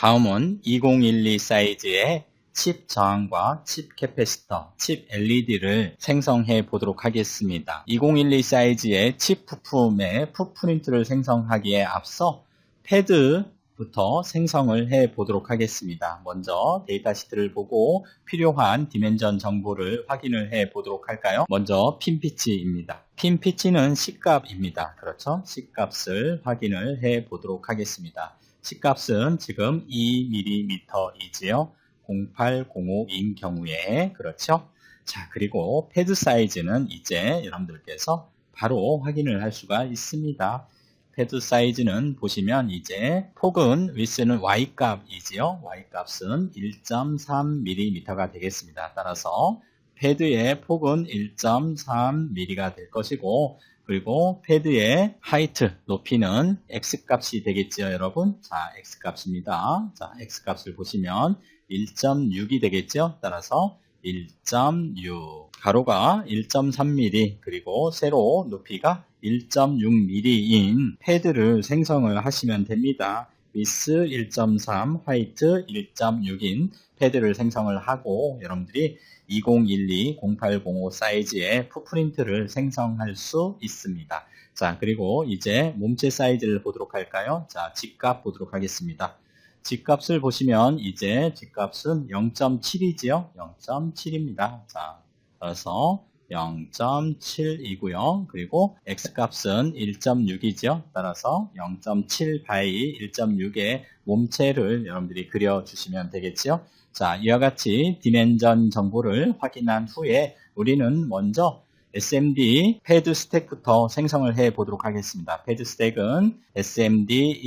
다음은 2012 사이즈의 칩 저항과 칩 캐패시터, 칩 LED를 생성해 보도록 하겠습니다. 2012 사이즈의 칩 부품의 풋프린트를 생성하기에 앞서 패드부터 생성을 해 보도록 하겠습니다. 먼저 데이터시트를 보고 필요한 디멘전 정보를 확인을 해 보도록 할까요? 먼저 핀 피치입니다. 핀 피치는 C값입니다. 그렇죠? C값을 확인을 해 보도록 하겠습니다. C값은 지금 2mm이지요. 0805인 경우에 그렇죠? 자, 그리고 패드 사이즈는 이제 여러분들께서 바로 확인을 할 수가 있습니다. 패드 사이즈는 보시면 이제 폭은 위스는 Y값이지요. Y값은 1.3mm가 되겠습니다. 따라서 패드의 폭은 1.3mm가 될 것이고, 그리고 패드의 하이트, 높이는 X값이 되겠죠, 여러분? 자, X값입니다. 자, X값을 보시면 1.6이 되겠죠? 따라서 1.6, 가로가 1.3mm, 그리고 세로 높이가 1.6mm인 패드를 생성을 하시면 됩니다. 위스 1.3, 하이트 1.6인 패드를 생성을 하고 여러분들이 2012-0805 사이즈의 풋프린트를 생성할 수 있습니다. 자, 그리고 이제 몸체 사이즈를 보도록 할까요? 자, G값 보도록 하겠습니다. G값을 보시면 이제 G값은 0.7이지요? 0.7입니다. 자, 그래서 0.7이고요. 그리고 X값은 1.6이죠. 따라서 0.7 바이 1.6의 몸체를 여러분들이 그려주시면 되겠죠. 자, 이와 같이 디멘전 정보를 확인한 후에 우리는 먼저 SMD 패드 스택부터 생성을 해 보도록 하겠습니다. 패드 스택은 SMD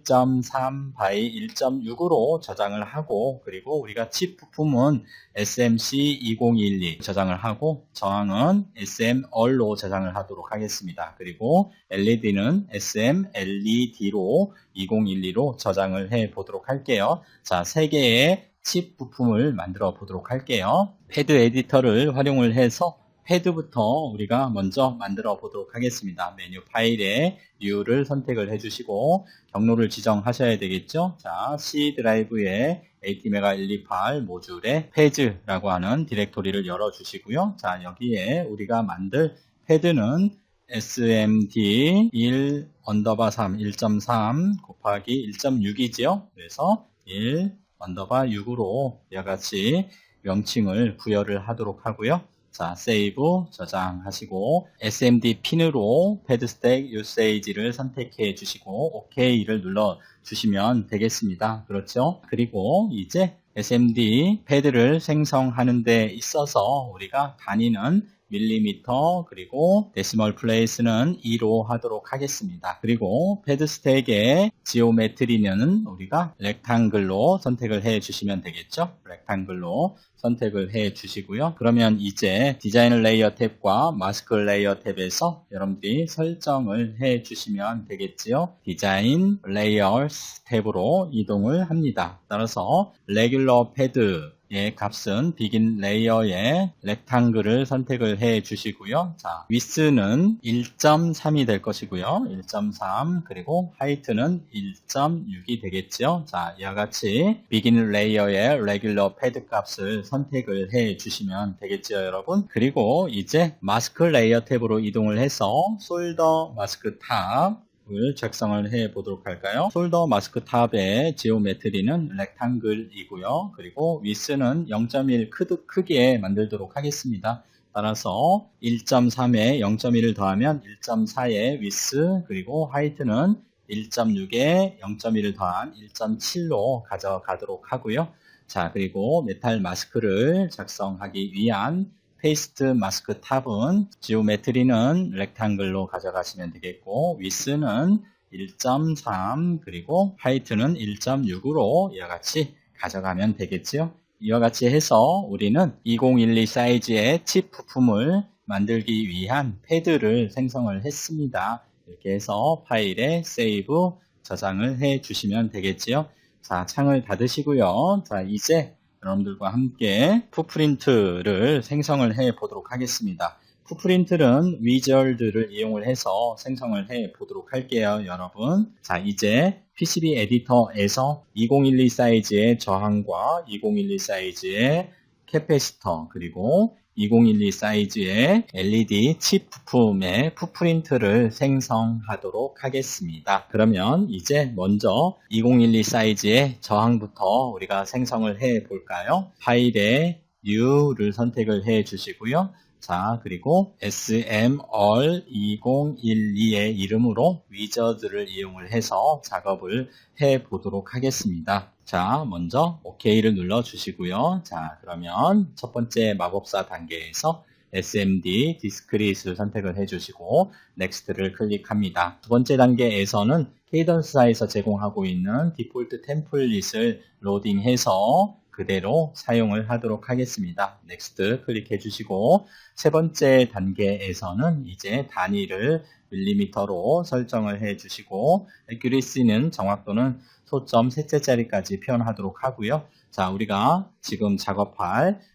1.3 바이 1.6으로 저장을 하고, 그리고 우리가 칩 부품은 SMC 2012 저장을 하고, 저항은 SMR로 저장을 하도록 하겠습니다. 그리고 LED는 SMLED로 2012로 저장을 해 보도록 할게요. 자, 3개의 칩 부품을 만들어 보도록 할게요. 패드 에디터를 활용을 해서 패드부터 우리가 먼저 만들어 보도록 하겠습니다. 메뉴 파일에 New를 선택을 해주시고 경로를 지정하셔야 되겠죠. 자, C 드라이브에 ATmega128 모듈에 패드라고 하는 디렉토리를 열어주시고요. 자, 여기에 우리가 만들 패드는 SMD 1_3, 1.3 곱하기 1.6이지요. 그래서 1_6으로 이와 같이 명칭을 부여를 하도록 하고요. 자, 세이브 저장하시고 SMD 핀으로 패드 스택 유세이지를 선택해 주시고 OK를 눌러 주시면 되겠습니다. 그렇죠? 그리고 이제 SMD 패드를 생성하는 데 있어서 우리가 단위는 밀리미터, 그리고 데시멀 플레이스는 2로 하도록 하겠습니다. 그리고 패드 스택의 지오메트리는 우리가 렉탱글로 선택을 해 주시면 되겠죠? 렉탱글로 선택을 해 주시고요. 그러면 이제 디자인 레이어 탭과 마스크 레이어 탭에서 여러분들이 설정을 해 주시면 되겠지요. 디자인 레이어 탭으로 이동을 합니다. 따라서 레귤러 패드 의 값은 비긴 레이어의 렉탱글을 선택을 해 주시고요. 자, 위스는 1.3이 될 것이고요. 1.3, 그리고 하이트는 1.6이 되겠죠. 자, 이와 같이 비긴 레이어의 레귤러 패드 값을 선택을 해 주시면 되겠죠, 여러분. 그리고 이제 마스크 레이어 탭으로 이동을 해서 숄더 마스크 탑 을 작성을 해 보도록 할까요? 숄더 마스크 탑의 지오메트리는 렉탱글이고요. 그리고 위스는 0.1 크기에 만들도록 하겠습니다. 따라서 1.3에 0.1을 더하면 1.4의 위스, 그리고 하이트는 1.6에 0.1을 더한 1.7로 가져가도록 하고요. 자, 그리고 메탈 마스크를 작성하기 위한 페이스트 마스크 탑은 지오메트리는 렉탱글로 가져가시면 되겠고, 위스는 1.3, 그리고 하이트는 1.6으로 이와 같이 가져가면 되겠죠. 이와 같이 해서 우리는 2012 사이즈의 칩 부품을 만들기 위한 패드를 생성을 했습니다. 이렇게 해서 파일에 세이브 저장을 해 주시면 되겠지요. 자, 창을 닫으시고요. 자, 이제 여러분들과 함께 풋프린트를 생성을 해 보도록 하겠습니다. 풋프린트는 위저드를 이용을 해서 생성을 해 보도록 할게요, 여러분. 자, 이제 PCB 에디터에서 2012 사이즈의 저항과 2012 사이즈의 캐패시터, 그리고 2012 사이즈의 LED 칩 부품의 풋프린트를 생성하도록 하겠습니다. 그러면 이제 먼저 2012 사이즈의 저항부터 우리가 생성을 해 볼까요? 파일에 New를 선택을 해 주시고요. 자, 그리고 SMR2012의 이름으로 위저드를 이용을 해서 작업을 해 보도록 하겠습니다. 자, 먼저 OK를 눌러 주시고요. 자, 그러면 첫 번째 마법사 단계에서 SMD 디스크릿을 선택을 해 주시고 넥스트를 클릭합니다. 두 번째 단계에서는 케이던스사에서 제공하고 있는 디폴트 템플릿을 로딩해서 그대로 사용을 하도록 하겠습니다. 넥스트 클릭해 주시고 세 번째 단계에서는 이제 단위를 밀리미터로 설정을 해 주시고 액큐리시는 정확도는 소점 셋째 자리까지 표현하도록 하고요. 자, 우리가 지금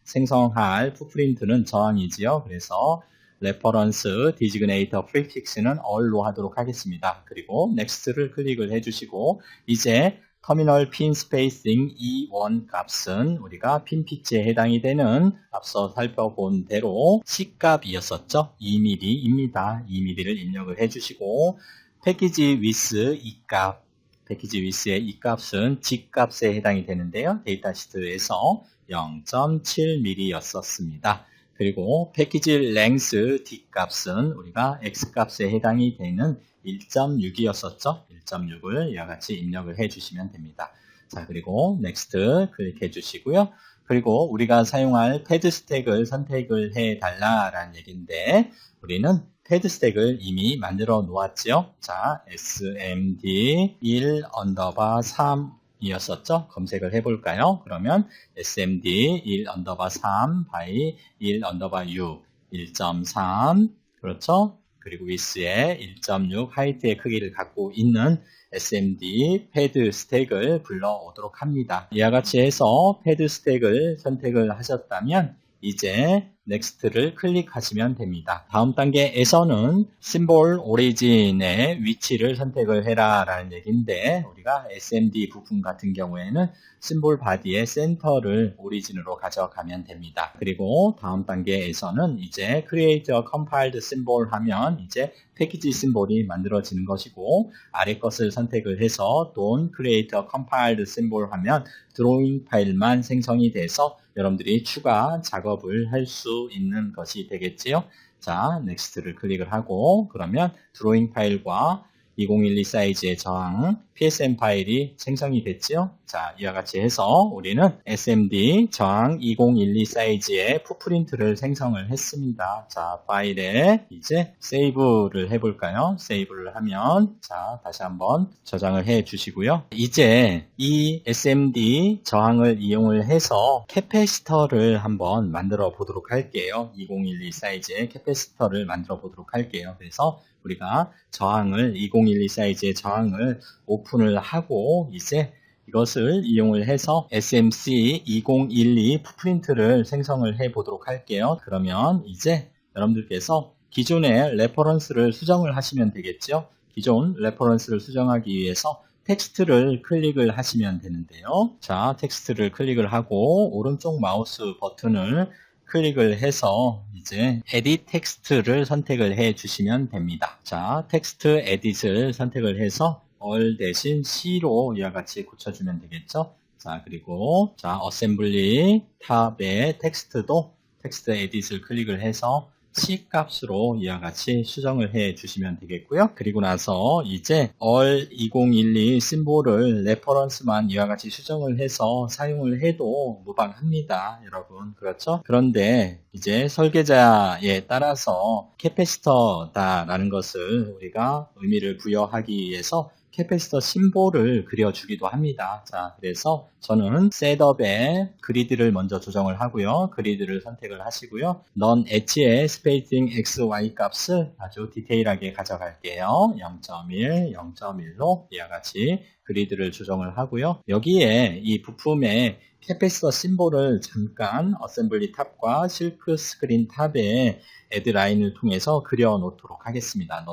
생성할 풋프린트는 저항이지요. 그래서 레퍼런스 디지그네이터 프리픽스는 all로 하도록 하겠습니다. 그리고 넥스트를 클릭을 해 주시고 이제 터미널 핀 스페이싱 E1 값은 우리가 핀 피치에 해당이 되는 앞서 살펴본 대로 C값이었었죠. 2mm입니다. 2mm를 입력을 해주시고 패키지 위스 E값, 패키지 위스의 E값은 G값에 해당이 되는데요. 데이터 시트에서 0.7mm였었습니다. 그리고 패키지 랭스 D값은 우리가 X값에 해당이 되는 1.6이었었죠. 1.6을 이와 같이 입력을 해주시면 됩니다. 자, 그리고 넥스트 클릭해 주시고요. 그리고 우리가 사용할 패드 스택을 선택을 해 달라라는 얘기인데 우리는 패드 스택을 이미 만들어 놓았죠. 자, SMD 1_3 이었었죠. 검색을 해볼까요? 그러면 SMD 1_3 by 1_6 1.3 그렇죠? 그리고 위스의 1.6 하이트의 크기를 갖고 있는 SMD 패드 스택을 불러오도록 합니다. 이와 같이 해서 패드 스택을 선택을 하셨다면 이제 넥스트를 클릭하시면 됩니다. 다음 단계에서는 심볼 오리진의 위치를 선택을 해라 라는 얘기인데 우리가 SMD 부품 같은 경우에는 심볼 바디의 센터를 오리진으로 가져가면 됩니다. 그리고 다음 단계에서는 이제 Create a Compiled Symbol 하면 이제 패키지 심볼이 만들어지는 것이고 아래 것을 선택을 해서 Don't Create a Compiled Symbol 하면 드로잉 파일만 생성이 돼서 여러분들이 추가 작업을 할 수 있는 것이 되겠지요. 자, 넥스트를 클릭을 하고 그러면 드로잉 파일과 2012 사이즈의 저항 PSM 파일이 생성이 됐지요. 자, 이와 같이 해서 우리는 SMD 저항 2012 사이즈의 풋프린트를 생성을 했습니다. 자, 파일에 이제 세이브를 해볼까요? 세이브를 하면 자, 다시 한번 저장을 해 주시고요. 이제 이 SMD 저항을 이용을 해서 캐패시터를 한번 만들어 보도록 할게요. 2012 사이즈의 캐패시터를 만들어 보도록 할게요. 그래서 우리가 2012 사이즈의 저항을 오픈을 하고 이제 이것을 이용을 해서 SMC 2012 풋프린트를 생성을 해 보도록 할게요. 그러면 이제 여러분들께서 기존의 레퍼런스를 수정을 하시면 되겠죠. 기존 레퍼런스를 수정하기 위해서 텍스트를 클릭을 하시면 되는데요. 자, 텍스트를 클릭을 하고 오른쪽 마우스 버튼을 클릭을 해서 이제 Edit 텍스트를 선택을 해 주시면 됩니다. 자, 텍스트 에딧을 선택을 해서 all 대신 C로 이와 같이 고쳐주면 되겠죠. 자, 그리고 자, 어셈블리 탑의 텍스트도 텍스트 에딧을 클릭을 해서 C 값으로 이와 같이 수정을 해 주시면 되겠고요. 그리고 나서 이제 all 2012 심볼을 레퍼런스만 이와 같이 수정을 해서 사용을 해도 무방합니다. 여러분. 그렇죠? 그런데 이제 설계자에 따라서 캐패시터다라는 것을 우리가 의미를 부여하기 위해서 캐패시터 심볼을 그려주기도 합니다. 자, 그래서 저는 셋업에 그리드를 먼저 조정을 하고요. 그리드를 선택을 하시고요. non h의 스페이싱 x, y 값을 아주 디테일하게 가져갈게요. 0.1, 0.1로 이와 같이 그리드를 조정을 하고요. 여기에 이 부품에 캐패시터 심볼을 잠깐 어셈블리 탑과 실크 스크린 탑에 애드 라인을 통해서 그려 놓도록 하겠습니다.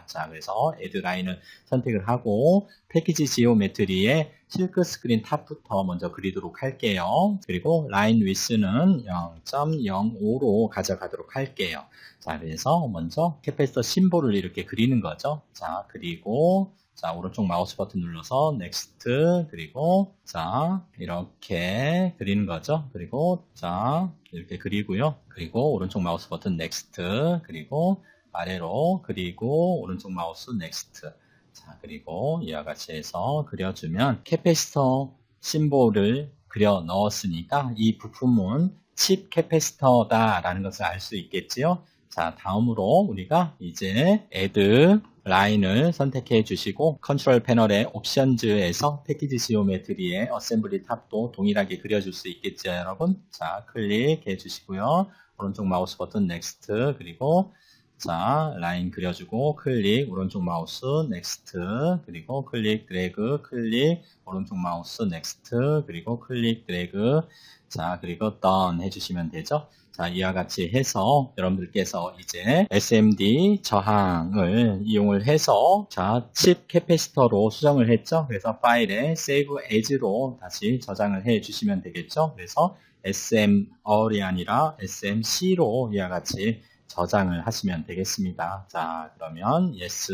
자, 그래서 애드 라인을 선택을 하고 패키지 지오메트리에 실크 스크린 탑부터 먼저 그리도록 할게요. 그리고 라인 위스는 0.05로 가져가도록 할게요. 자, 그래서 먼저 캐패시터 심볼을 이렇게 그리는 거죠. 자, 그리고 자, 오른쪽 마우스 버튼 눌러서 넥스트, 그리고 자, 이렇게 그리는 거죠. 그리고 자, 이렇게 그리고요. 그리고 오른쪽 마우스 버튼 넥스트, 그리고 아래로 그리고 오른쪽 마우스 넥스트. 자, 그리고 이와 같이 해서 그려주면 캐패시터 심볼을 그려 넣었으니까 이 부품은 칩 캐패시터다라는 것을 알 수 있겠지요. 자, 다음으로 우리가 이제 add 라인을 선택해 주시고 컨트롤 패널의 옵션즈에서 패키지 지오메트리의 어셈블리 탑도 동일하게 그려줄 수 있겠죠, 여러분. 자, 클릭해 주시고요. 오른쪽 마우스 버튼 넥스트, 그리고 자, 라인 그려주고 클릭, 오른쪽 마우스 넥스트, 그리고 클릭 드래그, 클릭, 오른쪽 마우스 넥스트, 그리고 클릭 드래그. 자, 그리고 done 해주시면 되죠. 자, 이와 같이 해서 여러분들께서 이제 SMD 저항을 이용을 해서 자, 칩 캐패시터로 수정을 했죠. 그래서 파일에 Save As로 다시 저장을 해 주시면 되겠죠. 그래서 SMR이 아니라 SMC로 이와 같이 저장을 하시면 되겠습니다. 자, 그러면 Yes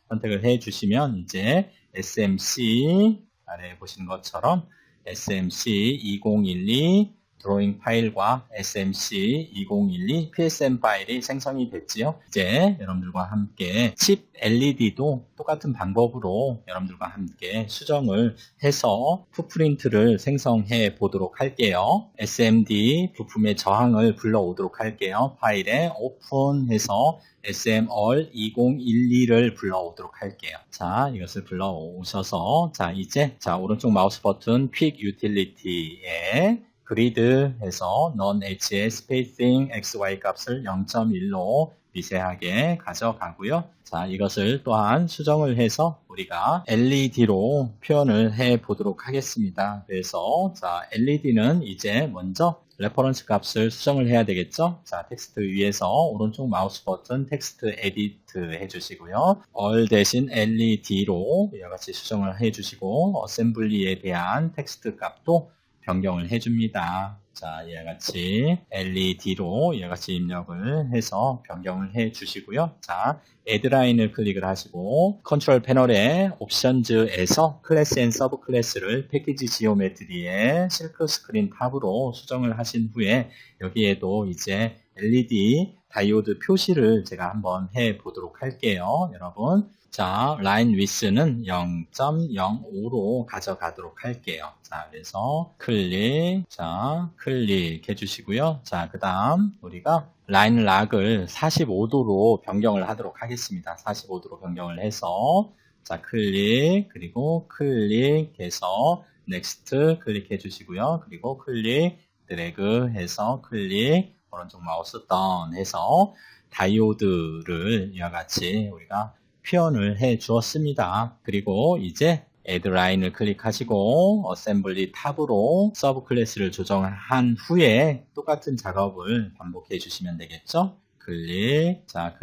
선택을 해 주시면 이제 SMC 아래 보시는 것처럼 SMC 2012 드로잉 파일과 SMC 2012 PSM 파일이 생성이 됐지요. 이제 여러분들과 함께 칩 LED도 똑같은 방법으로 여러분들과 함께 수정을 해서 풋프린트를 생성해 보도록 할게요. SMD 부품의 저항을 불러오도록 할게요. 파일에 오픈해서 SMR 2012를 불러오도록 할게요. 자, 이것을 불러오셔서 자, 이제 자, 오른쪽 마우스 버튼 퀵 유틸리티에 그리드에서 non-H의 spacing XY 값을 0.1로 미세하게 가져가고요. 자, 이것을 또한 수정을 해서 우리가 LED로 표현을 해 보도록 하겠습니다. 그래서 자, LED는 이제 먼저 레퍼런스 값을 수정을 해야 되겠죠. 자, 텍스트 위에서 오른쪽 마우스 버튼 텍스트 에디트 해주시고요. all 대신 LED로 이와 같이 수정을 해주시고 어셈블리에 대한 텍스트 값도 변경을 해줍니다. 자, 이와 같이 LED로 이와 같이 입력을 해서 변경을 해주시고요. 자, add 라인을 클릭을 하시고 컨트롤 패널의 옵션즈에서 클래스 앤 서브 클래스를 패키지 지오메트리의 실크 스크린 탑으로 수정을 하신 후에 여기에도 이제 LED 다이오드 표시를 제가 한번 해 보도록 할게요. 여러분. 자, 라인 위스는 0.05로 가져가도록 할게요. 자, 그래서 클릭, 자, 클릭 해주시고요. 자, 그 다음 우리가 라인 락을 45도로 변경을 하도록 하겠습니다. 45도로 변경을 해서 자, 클릭, 그리고 클릭해서 넥스트 클릭해 주시고요. 그리고 클릭, 드래그 해서 클릭, 오른쪽 마우스 다운 해서 다이오드를 이와 같이 우리가 표현을 해 주었습니다. 그리고 이제 add 라인을 클릭하시고 어셈블리 탑으로 서브 클래스를 조정한 후에 똑같은 작업을 반복해 주시면 되겠죠. 클릭, 자,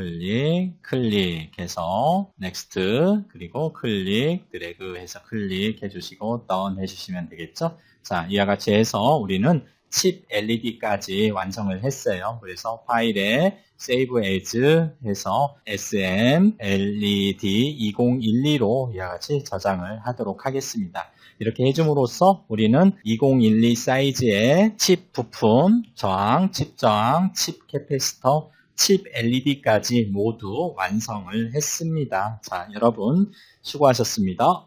클릭해서 넥스트, 그리고 클릭, 드래그 해서 클릭해 주시고 다운 해 주시면 되겠죠. 자, 이와 같이 해서 우리는 칩 LED까지 완성을 했어요. 그래서 파일에 Save As 해서 SM LED 2012로 이와 같이 저장을 하도록 하겠습니다. 이렇게 해줌으로써 우리는 2012 사이즈의 칩 부품, 저항, 칩 저항, 칩 캐패시터, 칩 LED까지 모두 완성을 했습니다. 자, 여러분 수고하셨습니다.